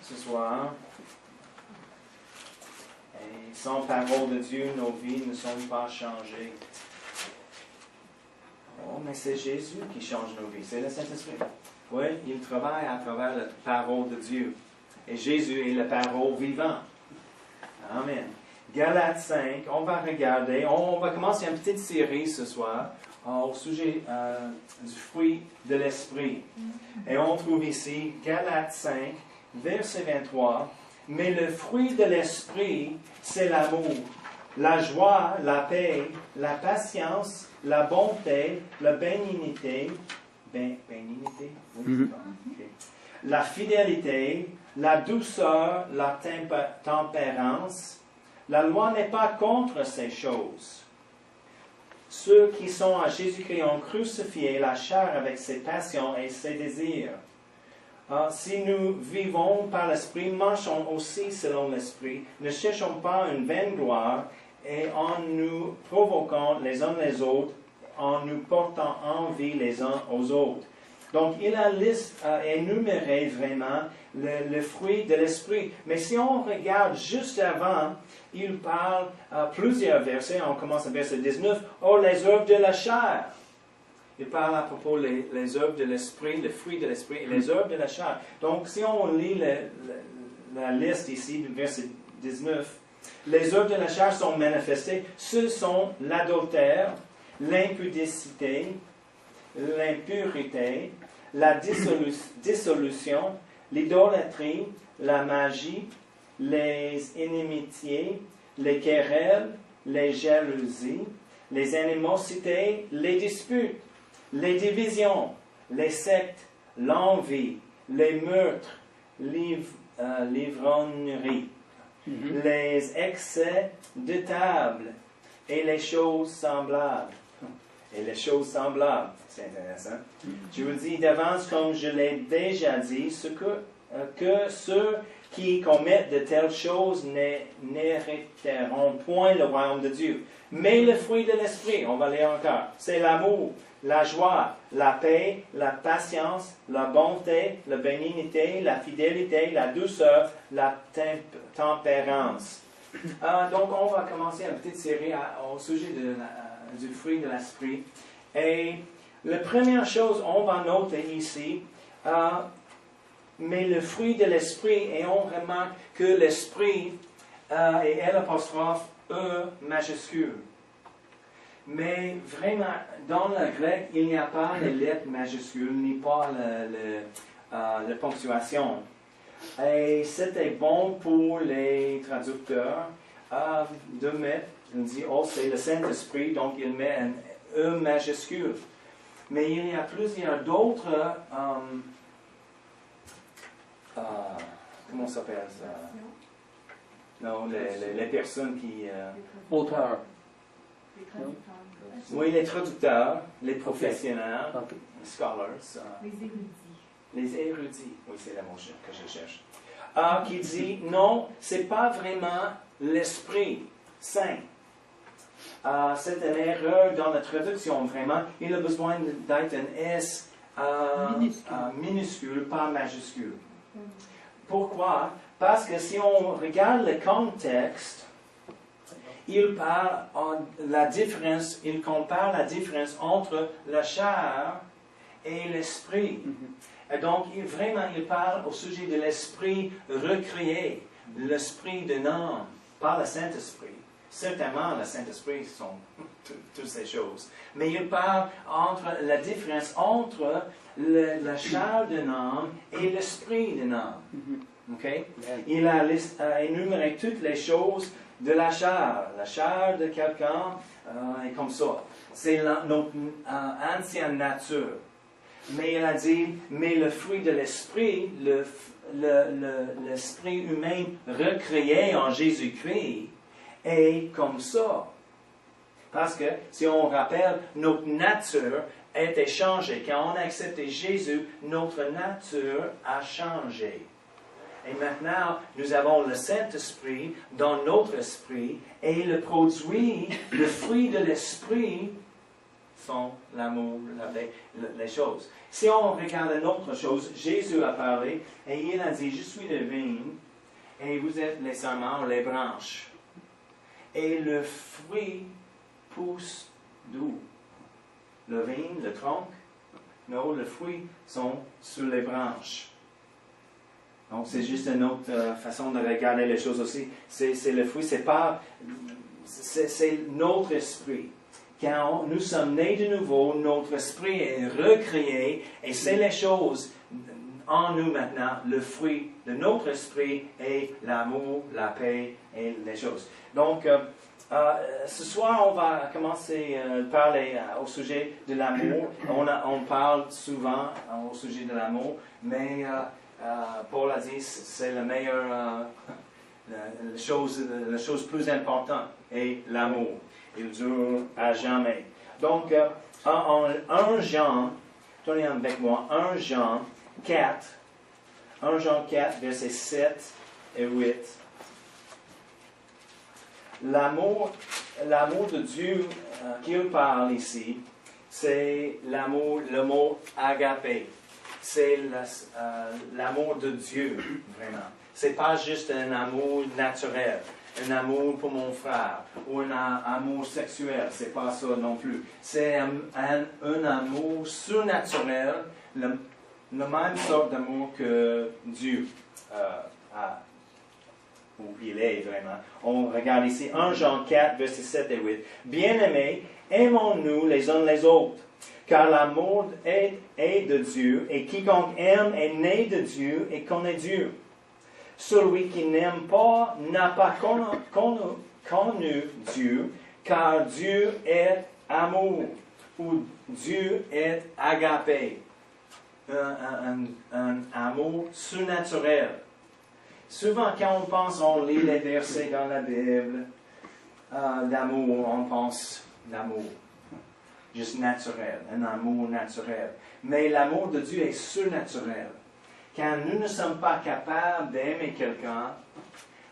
ce soir. Et sans parole de Dieu, nos vies ne sont pas changées. Oh, mais c'est Jésus qui change nos vies, c'est le Saint-Esprit. Oui, il travaille à travers la parole de Dieu. Et Jésus est la parole vivante. Amen. Galates 5, on va regarder, on va commencer une petite série ce soir au sujet du fruit de l'Esprit. Et on trouve ici Galates 5, verset 23. Mais le fruit de l'Esprit, c'est l'amour, la joie, la paix, la patience, la bonté, la bénignité, bénignité, oui, okay. La fidélité, la douceur, la tempérance. La loi n'est pas contre ces choses. Ceux qui sont à Jésus-Christ ont crucifié la chair avec ses passions et ses désirs. Si nous vivons par l'Esprit, marchons aussi selon l'Esprit. Ne cherchons pas une vaine gloire et en nous provoquant les uns les autres, en nous portant envie les uns aux autres. Donc, il a énuméré vraiment le fruit de l'Esprit. Mais si on regarde juste avant, il parle plusieurs versets. On commence à verset 19. « Oh, les œuvres de la chair ». Il parle à propos des œuvres de l'Esprit, le fruit de l'Esprit et les œuvres de la chair. Donc, si on lit la liste ici du verset 19, les œuvres de la chair sont manifestées. Ce sont l'adultère, l'impudicité, l'impurité, la dissolution, l'idolâtrie, la magie, les inimitiés, les querelles, les jalousies, les animosités, les disputes, les divisions, les sectes, l'envie, les meurtres, l'ivrognerie, les excès de table et les choses semblables. Et les choses semblables, c'est intéressant. Je vous dis d'avance, comme je l'ai déjà dit, que ceux qui commettent de telles choses n'hériteront point le royaume de Dieu. Mais le fruit de l'Esprit, on va lire encore, c'est l'amour, la joie, la paix, la patience, la bonté, la bénignité, la fidélité, la douceur, la tempérance. Donc, on va commencer une petite série au sujet du fruit de l'Esprit. Et la première chose, on va noter ici, mais le fruit de l'Esprit, et on remarque que l'Esprit est L apostrophe E majuscule. Mais vraiment, dans le grec, il n'y a pas les lettres majuscules, ni pas la ponctuation. Et c'était bon pour les traducteurs de mettre, il dit, oh, c'est le Saint-Esprit, donc il met un E majuscule. Mais il y a plusieurs d'autres, comment ça s'appelle ça? Non, les personnes qui... Auteurs. Oui, les traducteurs, les professionnels, les scholars. Les érudits. Les érudits, oui, c'est le mot que je cherche. Qui dit, non, ce n'est pas vraiment l'Esprit Saint. C'est une erreur dans la traduction, vraiment. Il a besoin d'être un S minuscule, pas majuscule. Pourquoi? Parce que si on regarde le contexte, il parle la différence, il compare la différence entre la chair et l'esprit. Et donc, il parle au sujet de l'esprit recréé, l'esprit d'un homme, pas le Saint-Esprit. Certainement, le Saint-Esprit sont toutes ces choses. Mais il parle la différence entre la chair d'un homme et l'esprit d'un homme. Okay? Il a énuméré toutes les choses de la chair de quelqu'un est comme ça. C'est notre ancienne nature. Mais il a dit, mais le fruit de l'esprit, l'esprit humain recréé en Jésus-Christ est comme ça. Parce que, si on rappelle, notre nature a été changée. Quand on a accepté Jésus, notre nature a changé. Et maintenant, nous avons le Saint-Esprit dans notre esprit et le produit, le fruit de l'esprit, font l'amour, les choses. Si on regarde une autre chose, Jésus a parlé et il a dit, je suis le vigne et vous êtes les sarments, les branches. Et le fruit pousse d'où? Le vigne, le tronc? Non, les fruits sont sur les branches. Donc, c'est juste une autre façon de regarder les choses aussi. C'est le fruit, c'est notre esprit. Quand nous sommes nés de nouveau, notre esprit est recréé et c'est les choses en nous maintenant, le fruit de notre esprit est l'amour, la paix et les choses. Donc, ce soir, on va commencer à parler au sujet de l'amour. On parle souvent au sujet de l'amour, mais Paul a dit c'est la meilleure, la chose plus importante est l'amour. Il dure à jamais. Donc, en 1 Jean, tournez avec moi, 1 Jean 4, versets 7 et 8. L'amour de Dieu qu'il parle ici, c'est l'amour, le mot agapé. C'est l'amour de Dieu, vraiment. C'est pas juste un amour naturel, un amour pour mon frère, ou un amour sexuel, c'est pas ça non plus. C'est un amour surnaturel, la même sorte d'amour que Dieu a. Où il est vraiment. On regarde ici 1 Jean 4, versets 7 et 8. Bien-aimés, aimons-nous les uns les autres, car l'amour est de Dieu, et quiconque aime est né de Dieu et connaît Dieu. Celui qui n'aime pas n'a pas connu Dieu, car Dieu est amour, ou Dieu est agapé, un amour surnaturel. Souvent, quand on lit les versets dans la Bible d'amour, on pense d'amour, juste naturel, un amour naturel. Mais l'amour de Dieu est surnaturel. Quand nous ne sommes pas capables d'aimer quelqu'un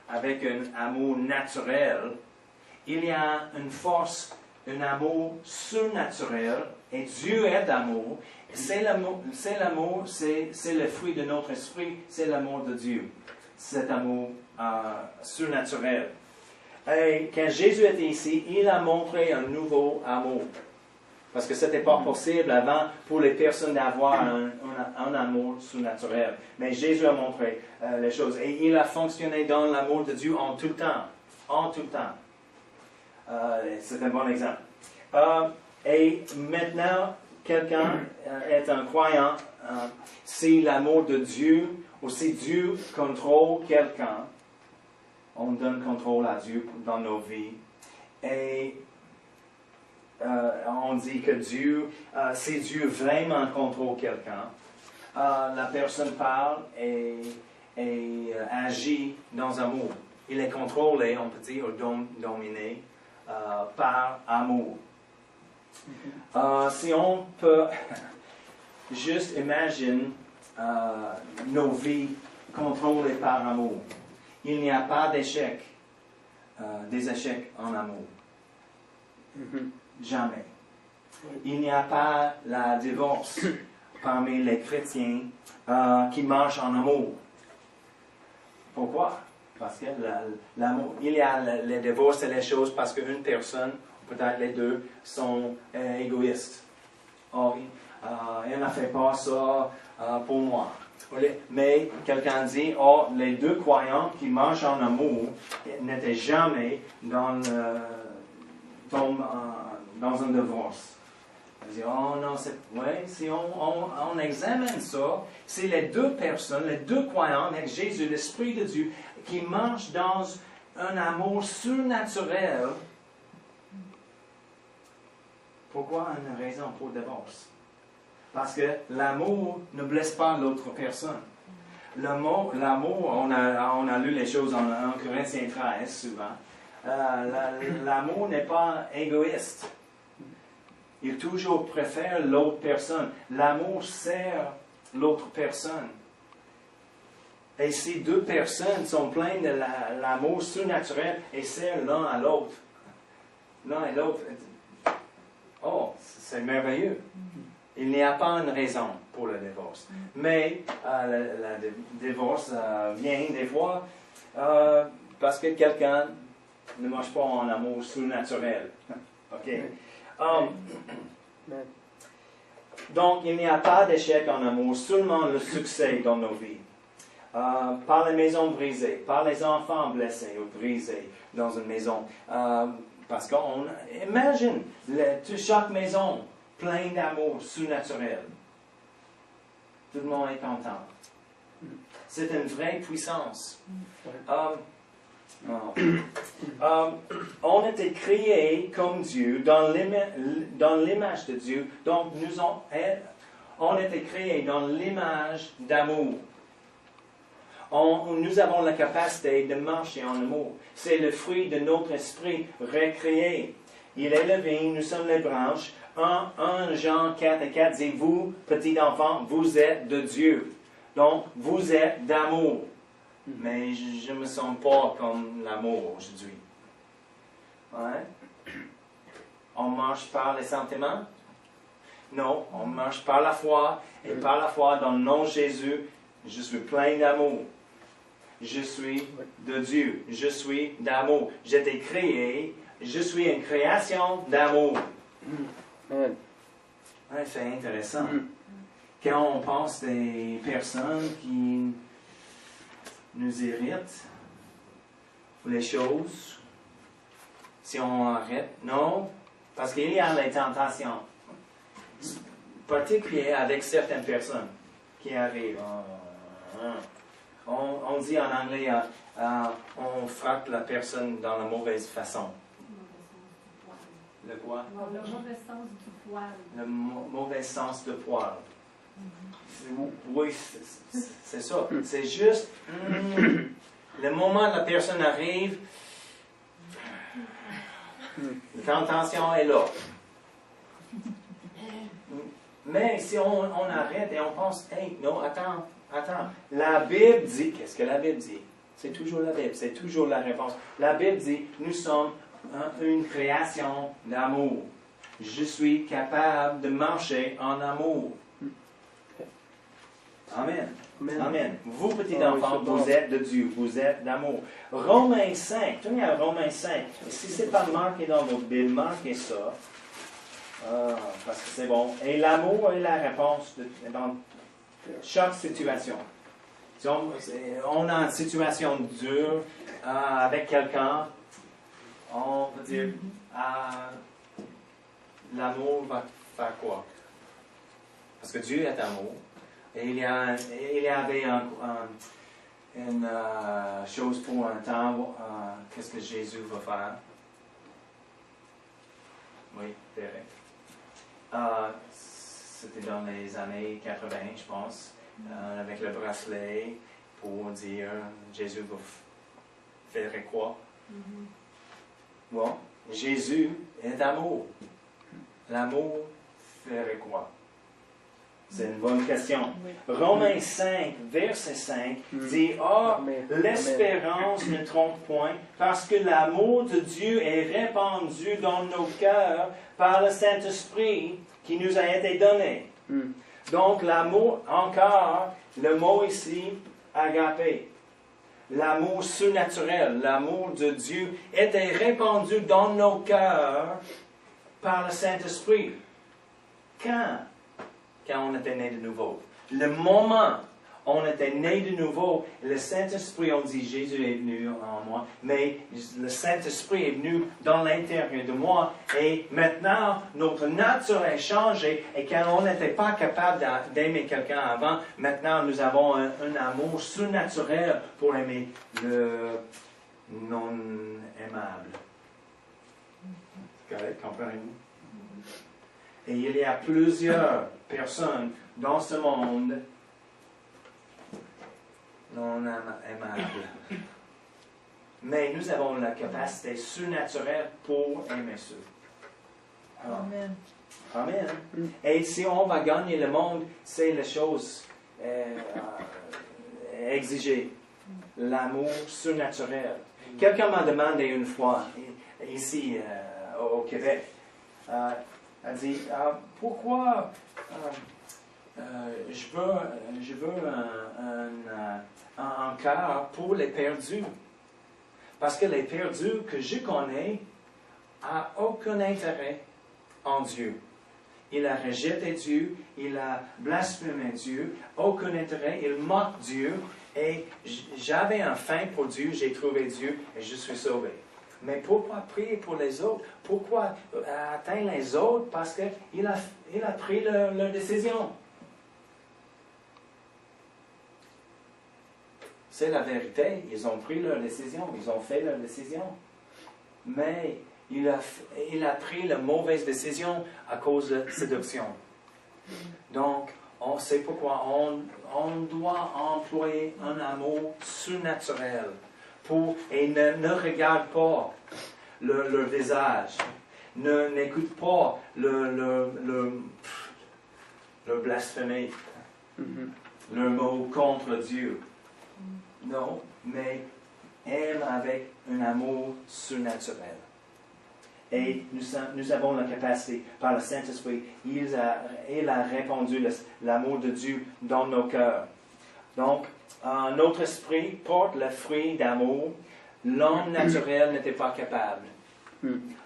avec un amour naturel, il y a une force, un amour surnaturel, et Dieu est d'amour. C'est l'amour, c'est le fruit de notre esprit, c'est l'amour de Dieu. Cet amour surnaturel. Et quand Jésus était ici, il a montré un nouveau amour. Parce que ce n'était pas possible avant pour les personnes d'avoir un amour surnaturel. Mais Jésus a montré les choses. Et il a fonctionné dans l'amour de Dieu en tout temps. En tout temps. C'est un bon exemple. Et maintenant, quelqu'un est un croyant. Si l'amour de Dieu, ou si Dieu contrôle quelqu'un, on donne contrôle à Dieu dans nos vies. Et on dit que Dieu, si Dieu vraiment contrôle quelqu'un, la personne parle et agit dans amour. Il est contrôlé, on peut dire, ou dominé par amour. Si on peut juste imaginer nos vies contrôlées par amour, il n'y a pas d'échec, des échecs en amour. Jamais. Il n'y a pas la divorce parmi les chrétiens qui marchent en amour. Pourquoi? Parce que l'amour, il y a les divorces et les choses parce qu'une personne, peut-être les deux, sont égoïstes. Oh, il n'a fait pas ça pour moi. Mais quelqu'un dit, oh, les deux croyants qui marchent en amour n'étaient jamais dans un divorce. On dit, oh non, si on examine ça, c'est les deux personnes, les deux croyants avec Jésus, l'Esprit de Dieu, qui marchent dans un amour surnaturel. Pourquoi une raison pour le divorce? Parce que l'amour ne blesse pas l'autre personne. L'amour, on a lu les choses en Corinthiens 13 souvent. L'amour n'est pas égoïste. Il toujours préfère l'autre personne. L'amour sert l'autre personne. Et si deux personnes sont pleines de l'amour surnaturel et servent l'un à l'autre, l'un et l'autre, oh, c'est merveilleux. Il n'y a pas une raison pour le divorce. Mais le divorce vient des fois parce que quelqu'un ne marche pas en amour surnaturel. OK? Donc, il n'y a pas d'échec en amour, seulement le succès dans nos vies. Par les maisons brisées, par les enfants blessés ou brisés dans une maison. Parce qu'on imagine chaque maison pleine d'amour surnaturel. Tout le monde est content. C'est une vraie puissance. On a été créés comme Dieu, dans l'image de Dieu. Donc, on a été créés dans l'image d'amour. Nous avons la capacité de marcher en amour. C'est le fruit de notre esprit recréé. Il est le vin, nous sommes les branches. 1 Jean 4:4 dit, vous, petits enfants, vous êtes de Dieu. Donc, vous êtes d'amour. Mais je ne me sens pas comme l'amour aujourd'hui. Ouais? On marche par les sentiments? Non, on marche par la foi. Et par la foi, dans le nom de Jésus, je suis plein d'amour. Je suis de Dieu. Je suis d'amour. J'ai été créé. Je suis une création d'amour. Ouais, c'est intéressant. Quand on pense des personnes qui nous irritent, les choses, si on arrête, non, parce qu'il y a les tentations, particulièrement avec certaines personnes qui arrivent. On dit en anglais, on frappe la personne dans la mauvaise façon. Le quoi? Le mauvais sens du poil. Le mauvais sens de poil. Oui, c'est ça. C'est juste, le moment où la personne arrive, la tentation est là. Mais si on arrête et on pense, hey, non, attends. La Bible dit, qu'est-ce que la Bible dit? C'est toujours la Bible, c'est toujours la réponse. La Bible dit, nous sommes une création d'amour. Je suis capable de marcher en amour. Amen. Amen. Vous, petits enfants, vous êtes de Dieu, vous êtes d'amour. Romains 5, tenez à Romains 5. Si ce n'est pas marqué dans votre Bible, marquez ça. Parce que c'est bon. Et l'amour est la réponse dans chaque situation. Si on a une situation dure avec quelqu'un, on peut dire, l'amour va faire quoi? Parce que Dieu est amour. Et il y avait une chose pour un temps, qu'est-ce que Jésus va faire? Oui, Derek. C'était dans les années 80, je pense, avec le bracelet pour dire Jésus va faire quoi? Bon, Jésus est amour. L'amour ferait quoi? C'est une bonne question. Romains 5, verset 5 dit, l'espérance ne trompe point, parce que l'amour de Dieu est répandu dans nos cœurs par le Saint-Esprit qui nous a été donné. Donc l'amour, encore, le mot ici, agapé. L'amour surnaturel, l'amour de Dieu était répandu dans nos cœurs par le Saint-Esprit. Quand on était né de nouveau. Le moment où on était né de nouveau, le Saint-Esprit, on dit Jésus est venu en moi, mais le Saint-Esprit est venu dans l'intérieur de moi et maintenant notre nature est changée et quand on n'était pas capable d'aimer quelqu'un avant, maintenant nous avons un amour surnaturel pour aimer le non-aimable. Correct? Comprenez-vous? Et il y a plusieurs personnes dans ce monde non aimables. Mais nous avons la capacité surnaturelle pour aimer ceux. Amen. Amen. Et si on va gagner le monde, c'est la chose exigée. L'amour surnaturel. Quelqu'un m'a demandé une fois, ici au Québec, Elle dit, pourquoi je veux un cœur pour les perdus? Parce que les perdus que je connais n'ont aucun intérêt en Dieu. Il a rejeté Dieu, il a blasphémé Dieu, aucun intérêt, il moque Dieu. Et j'avais un fin pour Dieu, j'ai trouvé Dieu et je suis sauvé. Mais pourquoi prier pour les autres? Pourquoi atteindre les autres? Parce qu'il a pris leur décision. C'est la vérité. Ils ont pris leur décision. Ils ont fait leur décision. Mais il a pris la mauvaise décision à cause de séduction. Donc, on sait pourquoi on doit employer un amour surnaturel et ne regarde pas leur visage, n'écoute pas le blasphémie, leur mot contre Dieu. Non, mais aime avec un amour surnaturel. Et nous avons la capacité, par le Saint-Esprit, il a répandu l'amour de Dieu dans nos cœurs. Donc, notre esprit porte le fruit d'amour. L'homme naturel n'était pas capable.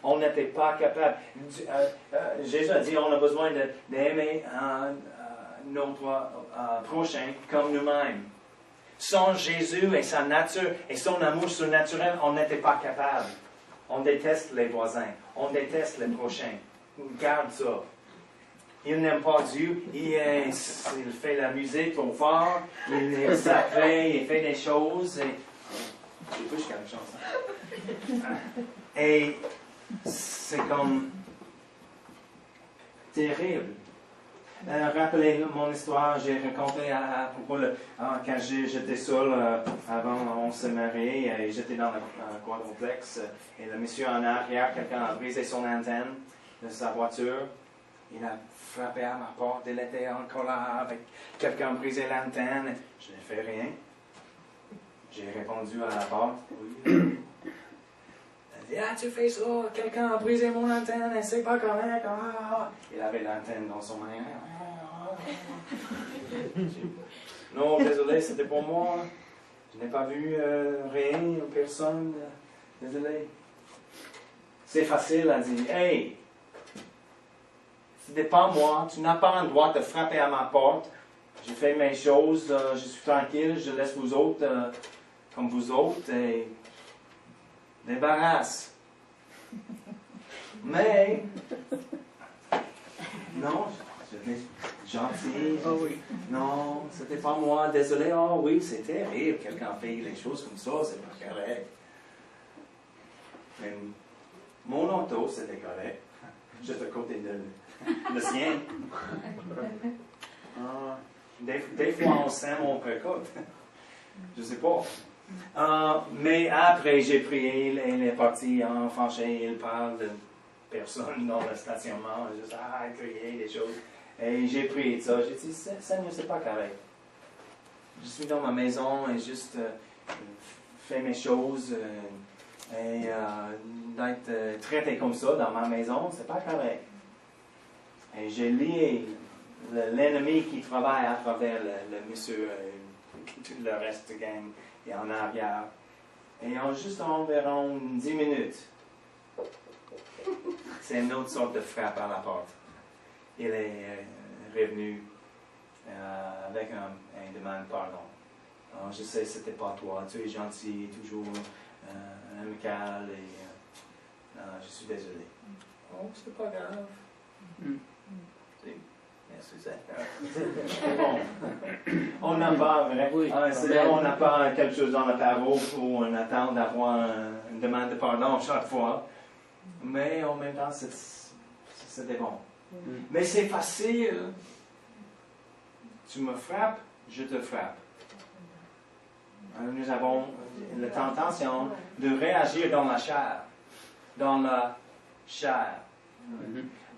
On n'était pas capable. Jésus a dit, on a besoin d'aimer notre prochain comme nous-mêmes. Sans Jésus et sa nature et son amour surnaturel, on n'était pas capable. On déteste les voisins. On déteste les prochains. Garde ça. Il n'aime pas Dieu. Il fait la musique trop fort. Il est sacré. Il fait des choses. Je sais pas jusqu'à une chose. Et c'est comme terrible. Rappelez mon histoire, j'ai raconté à propos quand j'étais seul avant on s'est marié et j'étais dans le quadruplex et le monsieur en arrière, quelqu'un a brisé son antenne de sa voiture. Il a frappé à ma porte, il était en colère avec quelqu'un a brisé l'antenne. Je n'ai fait rien. J'ai répondu à la porte. Oui. Il a dit, tu fais ça, quelqu'un a brisé mon antenne et c'est pas correct. Il avait l'antenne dans son main. Non, désolé, c'était pour moi. Je n'ai pas vu rien, personne. Désolé. C'est facile à dire. Hey, ce n'est pas moi. Tu n'as pas le droit de frapper à ma porte. J'ai fait mes choses. Je suis tranquille. Je laisse vous autres comme vous autres. Et débarrasse. Mais, non, j'étais gentil. Oh oui. Non, c'était pas moi. Désolé. Oh oui, c'est terrible. Quelqu'un fait des choses comme ça, c'est pas correct. Mais mon auto, c'était correct. Juste à côté de le sien. Des fois, on s'aime, on précote. Je sais pas. Mais après, j'ai prié, il est parti en fâché, il parle de personne dans le stationnement, juste crier des choses. Et j'ai prié de ça, j'ai dit, Seigneur, c'est pas correct. Je suis dans ma maison et juste fais mes choses et d'être traité comme ça dans ma maison, c'est pas correct. Et j'ai lié l'ennemi qui travaille à travers le monsieur, tout le reste de gang. Et en arrière. Et en juste environ 10 minutes, c'est une autre sorte de frappe à la porte. Il est revenu avec un demande pardon. Alors, je sais, c'était pas toi. Tu es gentil, toujours amical et je suis désolé. Oh, c'est pas grave. Bon. On n'a pas on n'a pas quelque chose dans le tarot où on attend d'avoir une demande de pardon chaque fois. Mais en même temps, c'était bon. Mais c'est facile. Tu me frappes, je te frappe. Nous avons la tentation de réagir dans la chair. Dans la chair.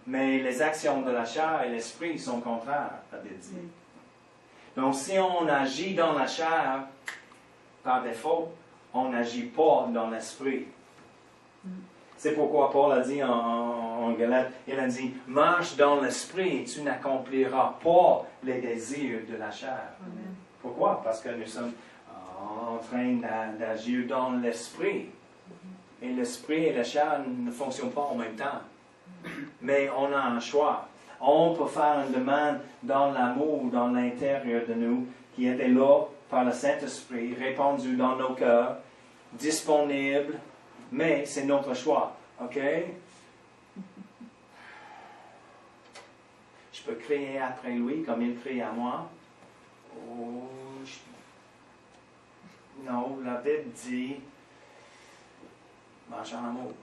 Mais les actions de la chair et l'esprit sont contraires, la Bible dit. Donc, si on agit dans la chair, par défaut, on n'agit pas dans l'esprit. C'est pourquoi Paul a dit en Galates, il a dit, marche dans l'esprit et tu n'accompliras pas les désirs de la chair. Amen. Pourquoi? Parce que nous sommes en train d'agir dans l'esprit. Et l'esprit et la chair ne fonctionnent pas en même temps. Mais on a un choix. On peut faire une demande dans l'amour, dans l'intérieur de nous, qui était là par le Saint-Esprit, répandu dans nos cœurs, disponible, mais c'est notre choix. OK? Je peux crier après lui comme il crie à moi. Oh, non, la Bible dit marche en amour.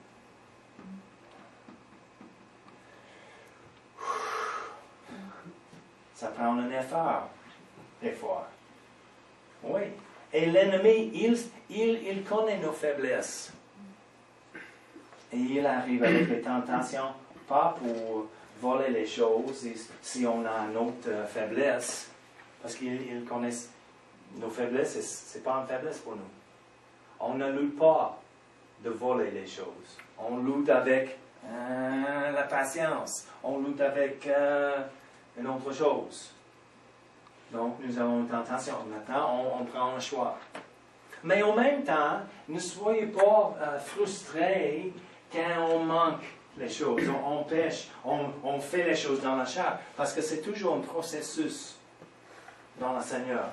Ça prend un effort, des fois. Oui. Et l'ennemi, il connaît nos faiblesses. Et il arrive avec les tentations, pas pour voler les choses, si on a une autre faiblesse, parce qu'il connaît nos faiblesses, ce n'est pas une faiblesse pour nous. On ne lutte pas de voler les choses. On lutte avec la patience. On lutte avec une autre chose. Donc, nous avons une tentation. Maintenant, on prend un choix. Mais en même temps, ne soyez pas frustrés quand on manque les choses. On pêche, on fait les choses dans la chair. Parce que c'est toujours un processus dans le Seigneur.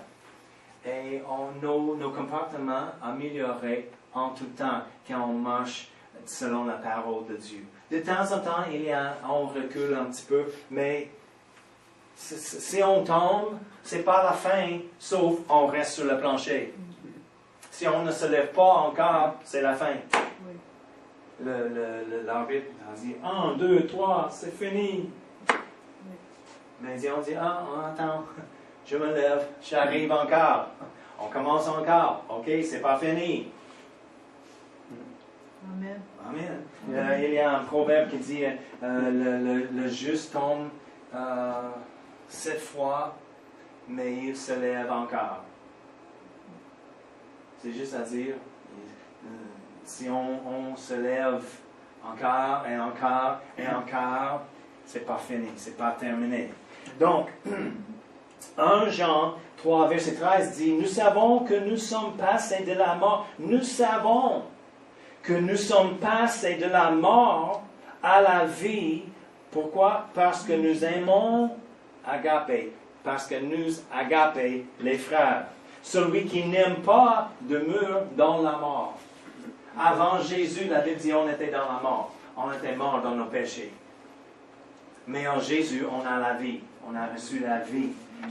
Et nos comportements améliorés en tout temps quand on marche selon la parole de Dieu. De temps en temps, on recule un petit peu, mais si on tombe, c'est pas la fin, sauf on reste sur le plancher. Si on ne se lève pas encore, c'est la fin. Oui. L'arbitre a dit 1, 2, 3, c'est fini. Mais on dit attends, je me lève, j'arrive encore. On commence encore. OK, c'est pas fini. Amen. Amen. Il y a un proverbe qui dit le juste tombe 7 fois, mais il se lève encore. C'est juste à dire, si on se lève encore et encore et encore, c'est pas fini, c'est pas terminé. Donc, 1 Jean 3, verset 13 dit, nous savons que nous sommes passés de la mort. Nous savons que nous sommes passés de la mort à la vie. Pourquoi? Parce que nous aimons agapé. Parce que nous agapé les frères. Celui qui n'aime pas demeure dans la mort. Avant Jésus, la Bible dit on était dans la mort. On était mort dans nos péchés. Mais en Jésus, on a la vie. On a reçu la vie.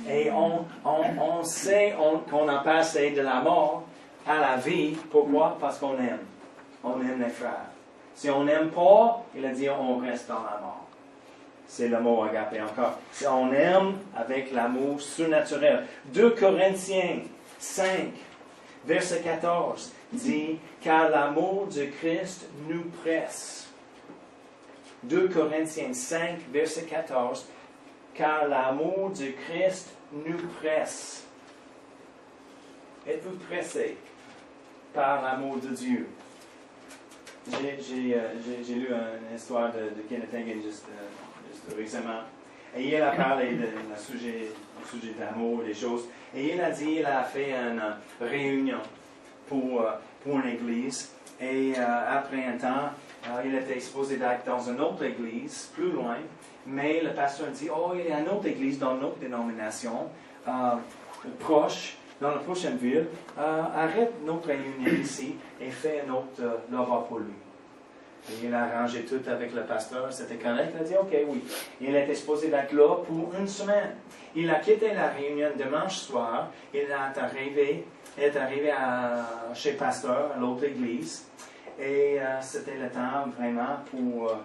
Et on sait qu'on a passé de la mort à la vie. Pourquoi? Parce qu'on aime. On aime les frères. Si on n'aime pas, il a dit on reste dans la mort. C'est le mot agapé encore. Si on aime avec l'amour surnaturel. 2 Corinthiens 5, verset 14 dit car l'amour de Christ nous presse. 2 Corinthiens 5, verset 14 car l'amour de Christ nous presse. Êtes-vous pressé par l'amour de Dieu? J'ai lu une histoire de Kenneth Hagin juste récemment. Et il a parlé du sujet d'amour, des choses. Et il a dit qu'il a fait une réunion pour une église. Et après un temps, il était exposé d'être dans une autre église, plus loin. Mais le pasteur dit, il y a une autre église dans une autre dénomination, proche, dans la prochaine ville. Arrête notre réunion ici et fais un autre là-bas pour lui. Et il a arrangé tout avec le pasteur, c'était correct. Il a dit, OK, oui. Il était exposé d'être là pour une semaine. Il a quitté la réunion dimanche soir. Il est arrivé chez le pasteur, à l'autre église. Et c'était le temps vraiment pour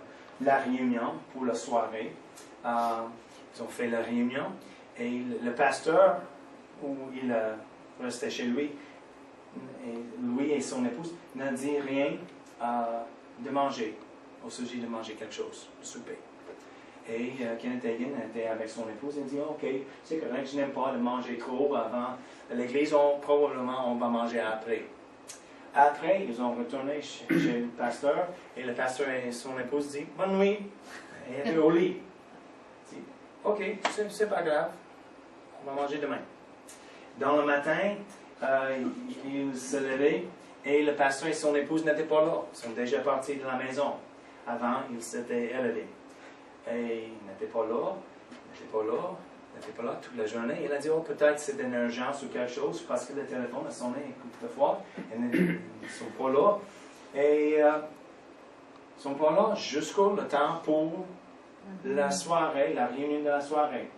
la réunion, pour la soirée. Ils ont fait la réunion. Et le pasteur, où il restait chez lui, lui et son épouse, n'a dit rien de manger, au sujet de manger quelque chose, de souper. Et Kenneth Hagin était avec son épouse et dit, OK, c'est correct, je n'aime pas de manger trop avant l'église, probablement on va manger après. après, ils ont retourné chez le pasteur, et le pasteur et son épouse disent « Bonne nuit », et elle était au lit. Il dit « Ok, c'est pas grave, on va manger demain ». Dans le matin, il se levait, et le pasteur et son épouse n'étaient pas là. Ils sont déjà partis de la maison. Avant, ils s'étaient élevés. Et ils n'étaient pas là, toute la journée. Il a dit, oh, peut-être c'est une urgence ou quelque chose, parce que le téléphone a sonné une couple de fois. Ils ne sont pas là. Et ils ne sont pas là jusqu'au temps pour la soirée, la réunion de la soirée.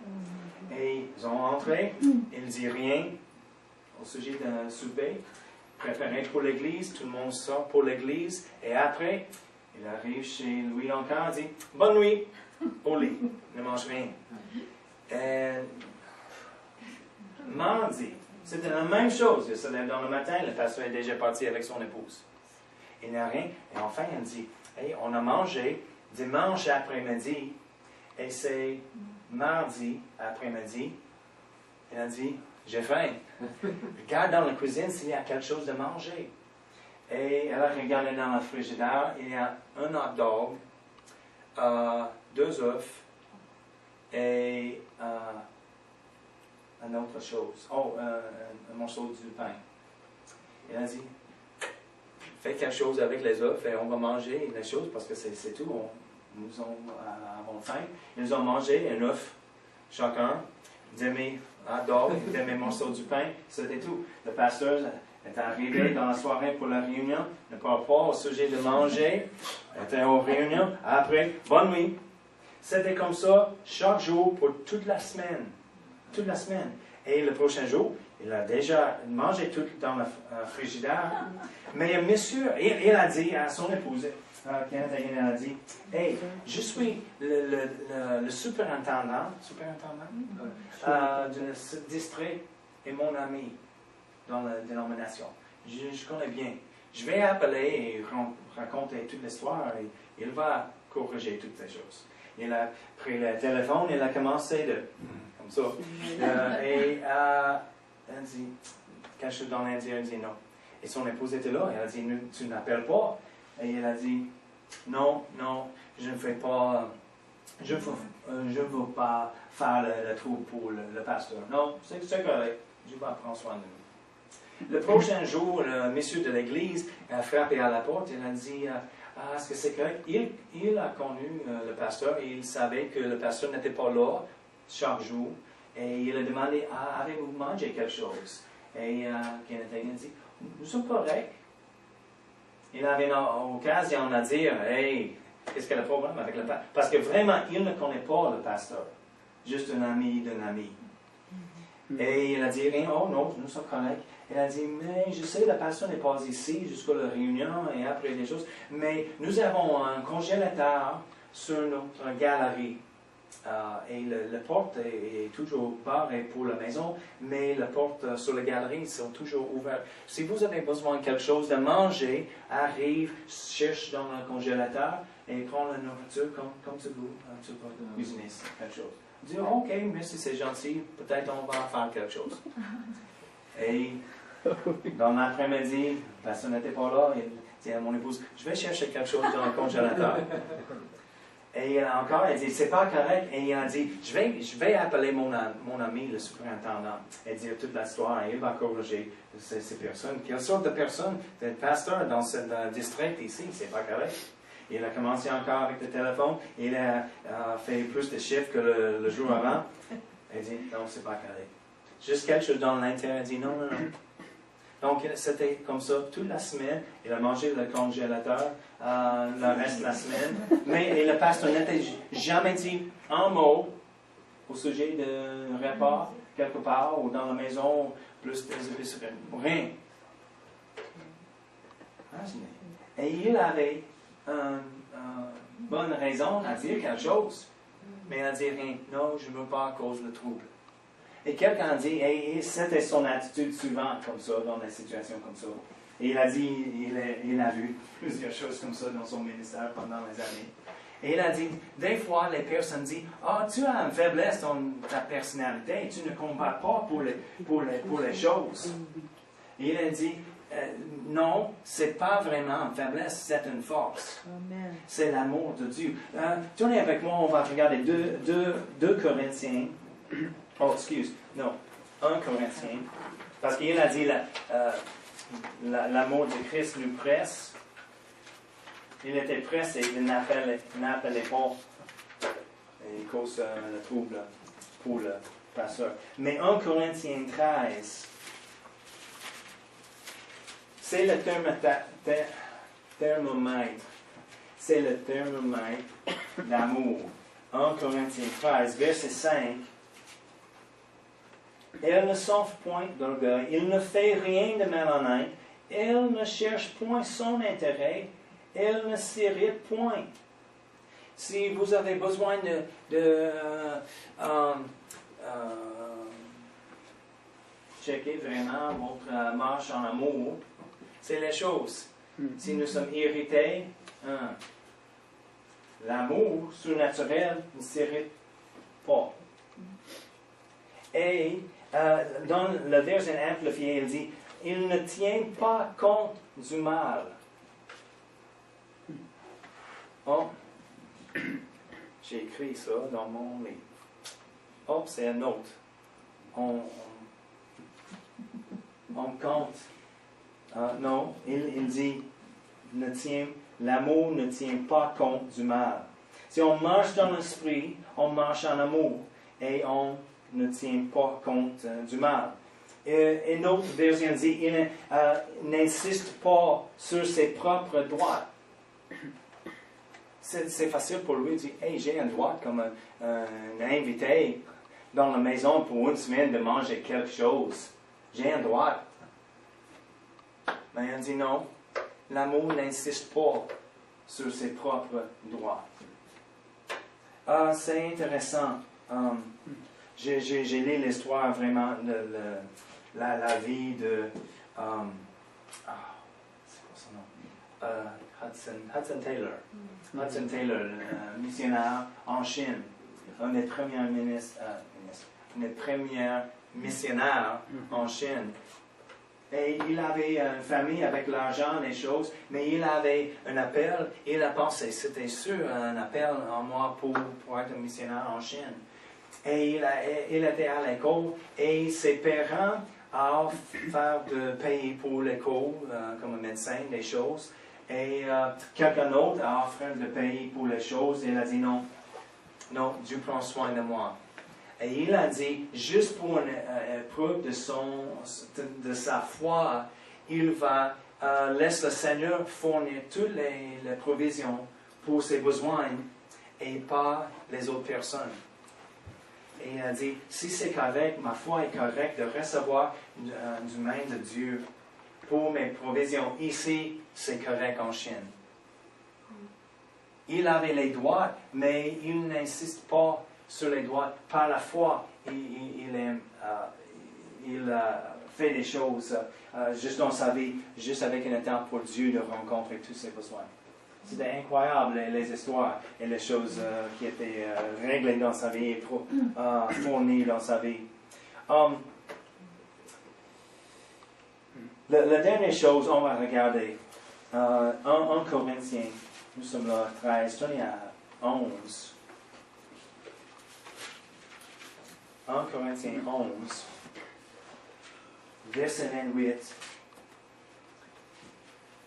Et ils ont entré, il ne dit rien au sujet d'un souper, préparé pour l'église, tout le monde sort pour l'église, et après, il arrive chez lui encore, il dit, bonne nuit, au lit, ne mange rien. Et mardi, c'était la même chose, il se lève dans le matin, le pasteur est déjà parti avec son épouse. Il n'a rien, et enfin il dit, hey, on a mangé dimanche après-midi, et c'est mardi après-midi, il a dit, j'ai faim. Regarde dans la cuisine s'il y a quelque chose de manger. Et elle a regardé dans le frigidaire, il y a un hot dog, 2 œufs et une autre chose. Oh, un morceau du pain. Elle a dit, fais quelque chose avec les œufs et on va manger les choses parce que c'est tout. Nous avons faim. Ils ont mangé un œuf chacun, demi hot dog, demi morceau du pain, c'était tout. Le pasteur est arrivé dans la soirée pour la réunion, ne parle pas au sujet de manger, était aux réunions, après, bonne nuit. C'était comme ça chaque jour pour toute la semaine. Toute la semaine. Et le prochain jour, il a déjà mangé tout dans le frigidaire. Mais monsieur, il a dit à son épouse, Kenneth a dit, hey, je suis le superintendant du district et mon ami dans la dénomination. Je connais bien. Je vais appeler et raconter toute l'histoire et il va corriger toutes ces choses. Il a pris le téléphone et il a commencé comme ça. Et elle dit, quelque chose dans l'Indien, elle dit non. Et son épouse était là, elle a dit, tu n'appelles pas. Et il a dit, non, je ne fais pas, je ne veux pas faire le trou pour le pasteur. Non, c'est correct, je vais prendre soin de nous. Le prochain jour, le monsieur de l'église a frappé à la porte, il a dit, est-ce que c'est correct? Il a connu le pasteur et il savait que le pasteur n'était pas là chaque jour. Et il a demandé, avez-vous mangé quelque chose? Et Kenneth a dit, nous sommes corrects. Il avait une occasion à dire, hey, qu'est-ce qu'il y a le problème avec le pasteur? Parce que vraiment, il ne connaît pas le pasteur. Juste un ami d'un ami. Et il a dit rien, oh non, nous sommes corrects. Il a dit, mais je sais, le pasteur n'est pas ici jusqu'à la réunion et après des choses, mais nous avons un congélateur sur notre galerie. Et la porte est toujours barrée pour la maison, mais la porte sur la galerie sont toujours ouvertes. Si vous avez besoin de quelque chose de manger, arrive, cherche dans le congélateur et prends la nourriture comme tu veux. Tu peux cuisiner quelque chose. Dis, ok, merci, c'est gentil, peut-être on va faire quelque chose. Et dans l'après-midi, la personne n'était pas là, il dit à mon épouse, je vais chercher quelque chose dans le congélateur. Et encore, elle dit, c'est pas correct. Et il a dit, je vais appeler mon ami, le superintendant, et dire toute l'histoire, et il va corriger ces personnes. Quelle sorte de personne, de pasteur dans ce district ici, c'est pas correct. Il a commencé encore avec le téléphone, il a fait plus de chiffres que le jour avant. Il dit, non, c'est pas correct. Juste quelque chose dans l'intérieur, il dit, non. Donc, c'était comme ça toute la semaine. Il a mangé le congélateur le reste de la semaine. Mais le pasteur n'était jamais dit un mot au sujet d'un repas quelque part ou dans la maison, plus des épiceries. Rien. Et il avait une bonne raison à dire quelque chose. Mais il a dit rien. Non, je ne veux pas à cause du trouble. Et quelqu'un a dit, et c'était son attitude suivante comme ça, dans des situations comme ça. Et il a dit, il a vu plusieurs choses comme ça dans son ministère pendant les années. Et il a dit, des fois, les personnes disent, tu as une faiblesse dans ta personnalité, tu ne combats pas pour les choses. Et il a dit, non, c'est pas vraiment une faiblesse, c'est une force. Amen. C'est l'amour de Dieu. Tournez avec moi, on va regarder 2 Corinthiens. Oh, excuse, non, 1 Corinthiens. Parce qu'il a dit l'amour de Christ nous presse. Il était pressé, il n'appelait pas. Et il cause le trouble pour le pasteur. Mais 1 Corinthiens 13, c'est le thermomètre. C'est le thermomètre d'amour. 1 Corinthiens 13, verset 5. Elle ne s'offre point d'orgueil, il ne fait rien de malhonnête, elle ne cherche point son intérêt, elle ne s'irrite point. Si vous avez besoin de checker vraiment votre marche en amour, c'est les choses. Si nous sommes irrités, l'amour surnaturel ne s'irrite pas. Et dans le verset amplifié, il dit, il ne tient pas compte du mal. Oh, j'ai écrit ça dans mon livre. Oh, c'est un autre. On compte. Non, il dit, l'amour ne tient pas compte du mal. Si on marche dans l'esprit, on marche en amour. Et on ne tient pas compte du mal. Et une autre version dit, il n'insiste pas sur ses propres droits. C'est facile pour lui de dire, hey, j'ai un droit comme un invité dans la maison pour une semaine de manger quelque chose. J'ai un droit. Mais on dit non, l'amour n'insiste pas sur ses propres droits. C'est intéressant. J'ai lu l'histoire vraiment de la vie de c'est quoi son nom? Hudson Taylor. Hudson Taylor, missionnaire en Chine, un des premiers missionnaires en Chine. Et il avait une famille avec l'argent, les choses, mais il avait un appel. Il a pensé, c'était sûr, un appel en moi pour être un missionnaire en Chine. Et il était à l'école et ses parents ont fait de payer pour l'école comme un médecin, des choses. Et quelqu'un d'autre a offert de payer pour les choses. Et il a dit non, Dieu prend soin de moi. Et il a dit, juste pour une preuve de sa foi, il va laisser le Seigneur fournir toutes les provisions pour ses besoins et pas les autres personnes. Et il a dit, si c'est correct, ma foi est correcte de recevoir du main de Dieu pour mes provisions. Ici, c'est correct en Chine. Il avait les droits, mais il n'insiste pas sur les droits. Par la foi, il fait des choses juste dans sa vie, juste avec un temps pour Dieu de rencontrer tous ses besoins. C'était incroyable, les histoires et les choses qui étaient réglées dans sa vie et fournies dans sa vie. La dernière chose, on va regarder en Corinthiens, nous sommes là 13, tournez à 11. En Corinthiens 11, verset 28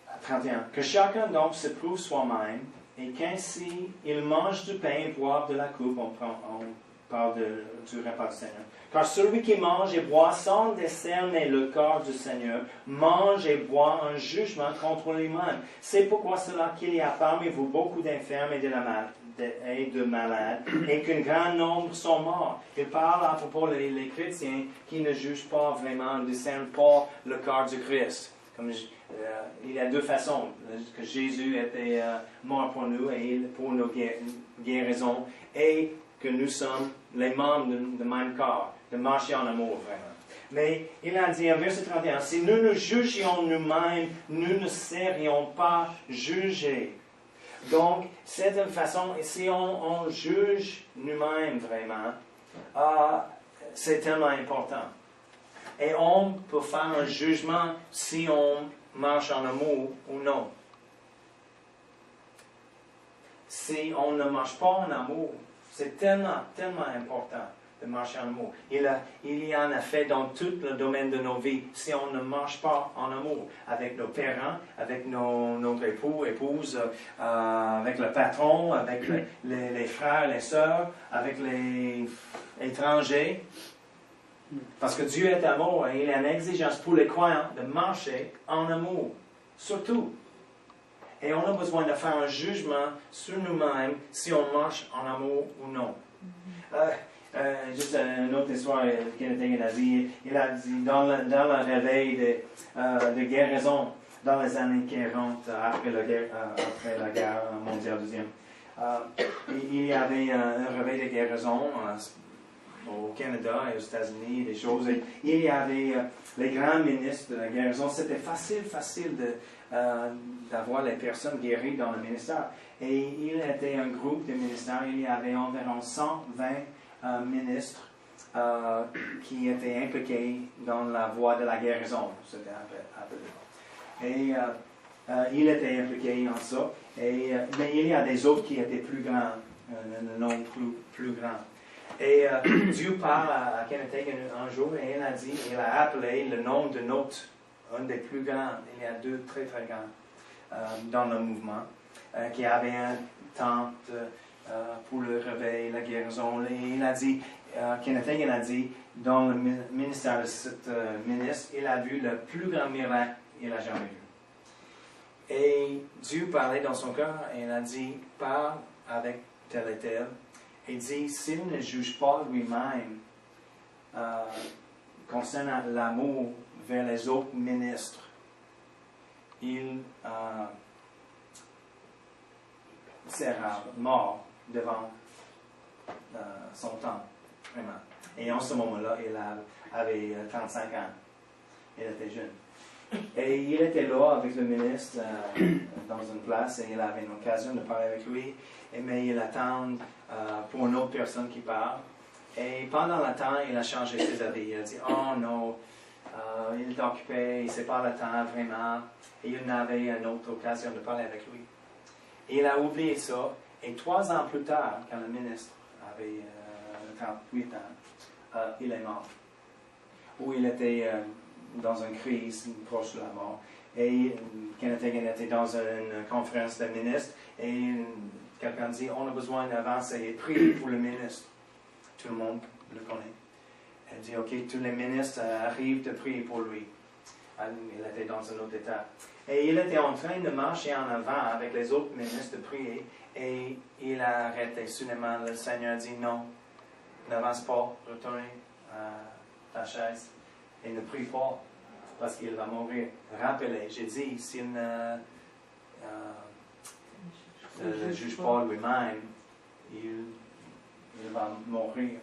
à 31. Que chacun donc se prouve soi-même, et qu'ainsi il mange du pain et boive de la coupe, on parle du repas du Seigneur. Car celui qui mange et boit sans discerner le corps du Seigneur, mange et boit un jugement contre lui-même. C'est pourquoi cela qu'il y a parmi vous beaucoup d'infirmes et de malades, et qu'un grand nombre sont morts. Il parle à propos des chrétiens qui ne jugent pas vraiment, ne discernent pas le corps du Christ. Il y a deux façons, que Jésus était mort pour nous et pour nos guérisons, et que nous sommes les membres de même corps, de marcher en amour vraiment. Mais il a dit en verset 31, si nous nous jugions nous-mêmes, nous ne serions pas jugés. Donc, c'est une façon, si on juge nous-mêmes vraiment, c'est tellement important. Et on peut faire un jugement si on marche en amour ou non. Si on ne marche pas en amour, c'est tellement, tellement important de marcher en amour. Il y en a fait dans tout le domaine de nos vies. Si on ne marche pas en amour avec nos parents, avec notre époux, épouse, avec le patron, avec les frères, les sœurs, avec les étrangers, parce que Dieu est amour et il a une exigence pour les croyants de marcher en amour, surtout. Et on a besoin de faire un jugement sur nous-mêmes si on marche en amour ou non. Juste une autre histoire, Kenneth Hagin a dit, il a dit dans le réveil de guérison dans les années 40, après la guerre mondiale deuxième, il y avait un réveil de guérison au Canada et aux États-Unis, des choses. Et il y avait les grands ministres de la guérison. C'était facile d'avoir les personnes guéries dans le ministère. Et il était un groupe de ministères. Il y avait environ 120 ministres qui étaient impliqués dans la voie de la guérison. C'était un peu. Et il était impliqué en ça. Mais il y a des autres qui étaient plus grands, non plus grands. Et Dieu parle à Kenneth Hagin un jour et il a appelé le nom de un des plus grands. Il y a deux très très grands dans le mouvement qui avait un temps pour le réveil, la guérison. Et il a dit, Kenneth Hagin a dit, dans le ministère de ce ministre, il a vu le plus grand miracle qu'il a jamais vu. Et Dieu parlait dans son cœur et il a dit, parle avec tel et tel. Il dit, s'il ne juge pas lui-même concernant l'amour vers les autres ministres, il sera mort devant son temps, vraiment. Et en ce moment-là, il avait 35 ans. Il était jeune. Et il était là avec le ministre dans une place et il avait une occasion de parler avec lui. Mais il attend pour une autre personne qui parle. Et pendant le temps, il a changé ses avis. Il a dit, oh non, il est occupé, il ne sait pas le temps vraiment. Et il n'avait une autre occasion de parler avec lui. Et il a oublié ça. Et 3 ans plus tard, quand le ministre avait 38 ans, il est mort. Ou il était dans une crise proche de la mort. Et Kenneth Hagin était dans une conférence de ministres et quelqu'un dit, on a besoin d'avancer et prier pour le ministre. Tout le monde le connaît. Elle dit, ok, tous les ministres arrivent de prier pour lui. Il était dans un autre état. Et il était en train de marcher en avant avec les autres ministres de prier et il a arrêté. Soudainement, le Seigneur dit, non, n'avance pas, retourne à ta chaise et ne prie pas parce qu'il va mourir. Rappelez, j'ai dit, s'il ne juge pas lui-même, il va mourir.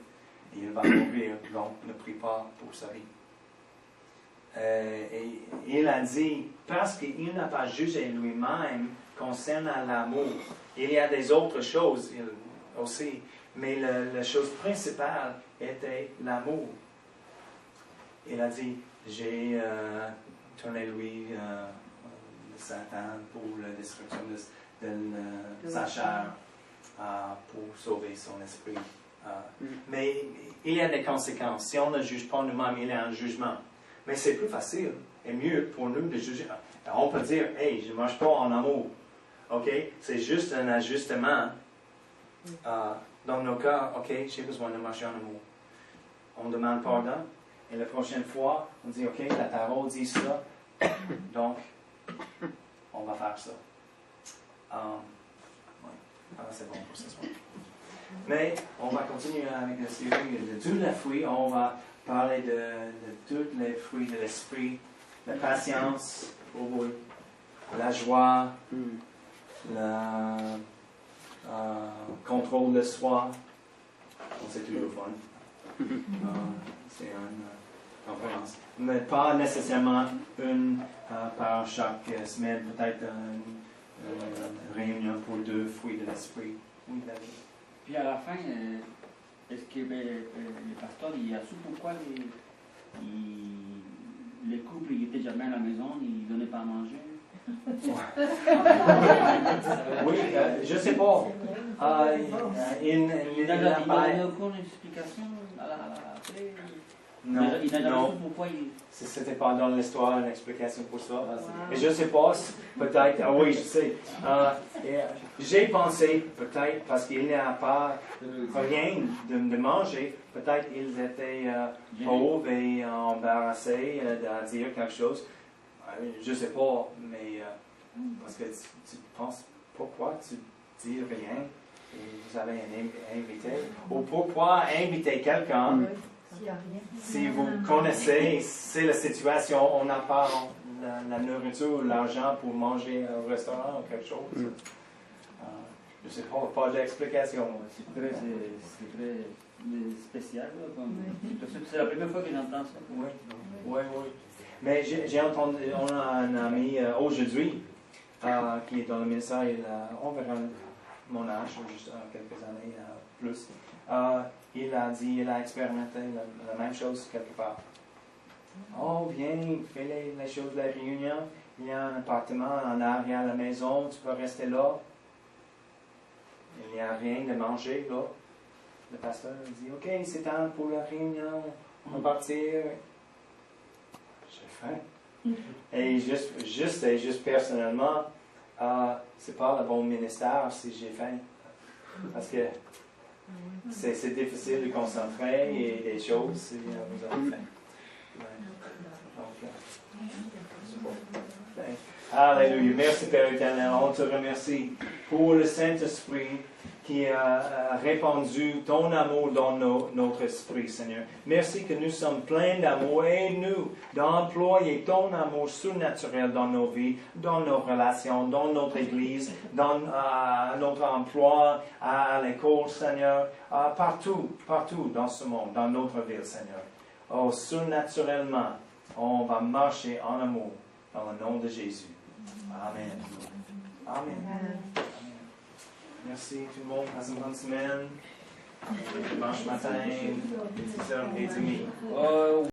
Et il va mourir, donc ne prie pas pour sa vie. Et il a dit, parce qu'il n'a pas jugé lui-même concernant l'amour, il y a des autres choses aussi, mais la chose principale était l'amour. Il a dit, j'ai tourné lui de Satan pour la destruction de sa chair pour sauver son esprit. Mais il y a des conséquences. Si on ne juge pas nous-mêmes, il y a un jugement. Mais c'est plus facile et mieux pour nous de juger. On peut dire, hey, je ne marche pas en amour. OK? C'est juste un ajustement. Dans nos cas, OK, j'ai besoin de marcher en amour. On demande pardon. Et la prochaine fois, on dit, OK, la parole dit ça. Donc, on va faire ça. C'est bon pour ce soir. Mais on va continuer avec la série de tous les fruits. On va parler de tous les fruits de l'esprit, la patience, la joie, le contrôle de soi. C'est toujours fun. C'est une conférence. Mais pas nécessairement une par chaque semaine, peut-être une réunion pour 2 fruits de l'esprit. Oui, David. Puis à la fin, est-ce que le pasteur il a su pourquoi il les couples, ils étaient jamais à la maison, ils ne donnaient pas à manger. Oui, je ne sais pas. Il n'a pas... aucune explication après. Non, Il n'a jamais non. su pourquoi il... C'était pas dans l'histoire une explication pour ça. Et je ne sais pas, peut-être, ah oui, je sais. J'ai pensé, peut-être, parce qu'il n'y a pas rien de manger, peut-être ils étaient pauvres et embarrassés de dire quelque chose. Je ne sais pas, mais parce que tu penses, pourquoi tu dis rien et vous avez un invité? Ou pourquoi inviter quelqu'un? Si vous connaissez, c'est la situation, on n'a pas la nourriture, l'argent pour manger au restaurant ou quelque chose. Je ne sais pas d'explication. C'est très spécial. C'est la première fois que j'entends ça. Oui. Mais j'ai entendu, on a un ami aujourd'hui qui est dans le ministère, il a environ mon âge, juste quelques années plus. Il a dit, il a expérimenté la même chose quelque part. Oh, viens, fais les choses de la réunion. Il y a un appartement en arrière de la maison, tu peux rester là. Il n'y a rien de manger là. Le pasteur dit, OK, c'est temps pour la réunion, on va partir. J'ai faim. Et juste personnellement, c'est pas le bon ministère si j'ai faim. Parce que c'est difficile de concentrer et des choses si vous avez faim. Alléluia. Merci Père éternel. On te remercie pour le Saint-Esprit qui a répandu ton amour dans notre esprit, Seigneur. Merci que nous sommes pleins d'amour. Aide-nous d'employer ton amour surnaturel dans nos vies, dans nos relations, dans notre Église, dans notre emploi, à l'école, Seigneur, partout dans ce monde, dans notre ville, Seigneur. Oh, surnaturellement, on va marcher en amour dans le nom de Jésus. Amen. Amen. Merci tout le monde. Passe une bonne semaine. Dimanche matin, 10h30.